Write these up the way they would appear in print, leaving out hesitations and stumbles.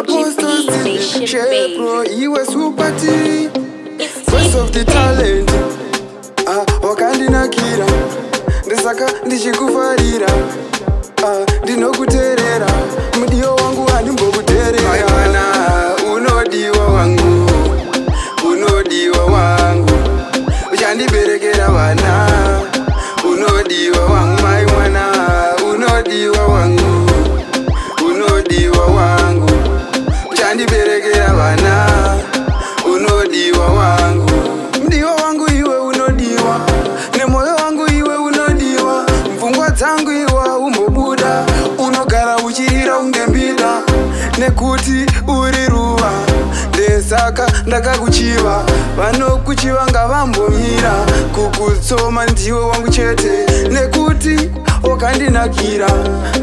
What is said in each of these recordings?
Apostles Shepro, you a super T. Voice of the talent. Wakandinakira ndisaka ndichikufarira ndinokuteerera mudiwa wangu andimbokuteerera unodiwa wangu unodiwa wangu uchandiberekera vana unodiwa wangu mai mwana unodiwa wangu unodiwa wangu uchandiberekera vana unodiwa wangu mudiwa wangu iwe unodiwa nemoyo wangu iwe unodiwa mfungwa dzangu iwa umbobuda unogara uchirira ungembida nekuti uri ruva ndesaka ndakakuchiva vanokuchiva ngavambomira kukutsoma ndiwe wangu chete nekuti wakandinakira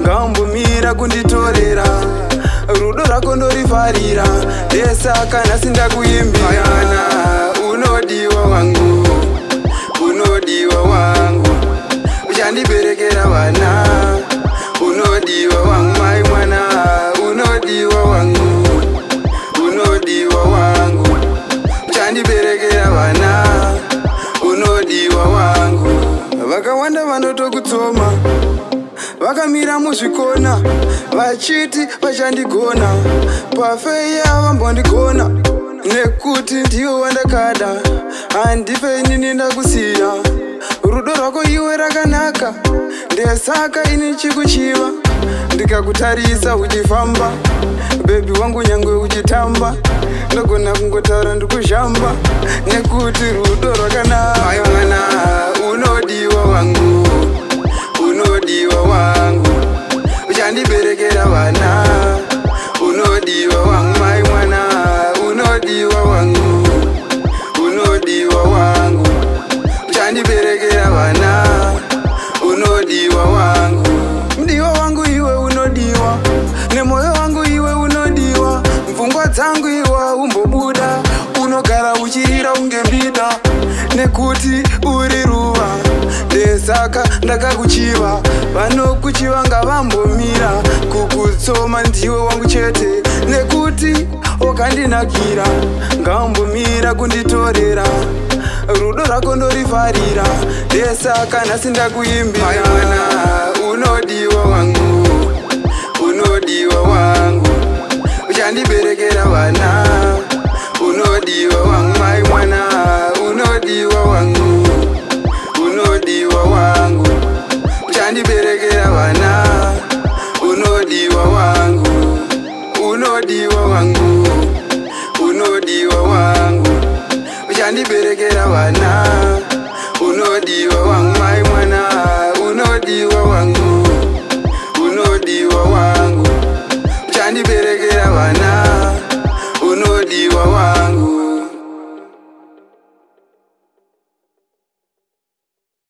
ngavambomira kunditorera rudo rako ndorifarira ndesaka nhasi ndakuimbira unodiwa wangu unodiwa wangu uchandiberekera vana unodiwa wangu mai mwana unodiwa wangu unodiwa wangu uchandiberekera vana unodiwa wangu vakawanda vanotokutsoma vakamira muzvikona vachiti vachandigona pafeya vambondigona nekuti ndiwe wandakada handife inini ndakusiya rudo rwako iwe rakanaka ndesaka ini chikuchiva ndikakutarisa uchifamba bebi wangu nyangwe uchitamba ndogona kungotaura ndikuzhamba nekuti rudo rwakanaka mwana unodiwa wangu unodiwa wangu uchandiberekera vana unodiwa wangu mai mwana unodiwa wangu unodiwa wangu uchandiberekera vana unodiwa wangu mudiwa wangu iwe unodiwa nemoyo wangu iwe unodiwa mfungwa dzangu iwa umbobuda unogara uchirira ungembida nekuti uri ruva ndesaka ndakakuchiva vanokuchiva ngavambomira kukutsoma ndiwe wangu chete nekuti wakandinakira ngavambomira kunditorera rudo rako ndorifarira ndesaka nhasi ndakuimbira unodi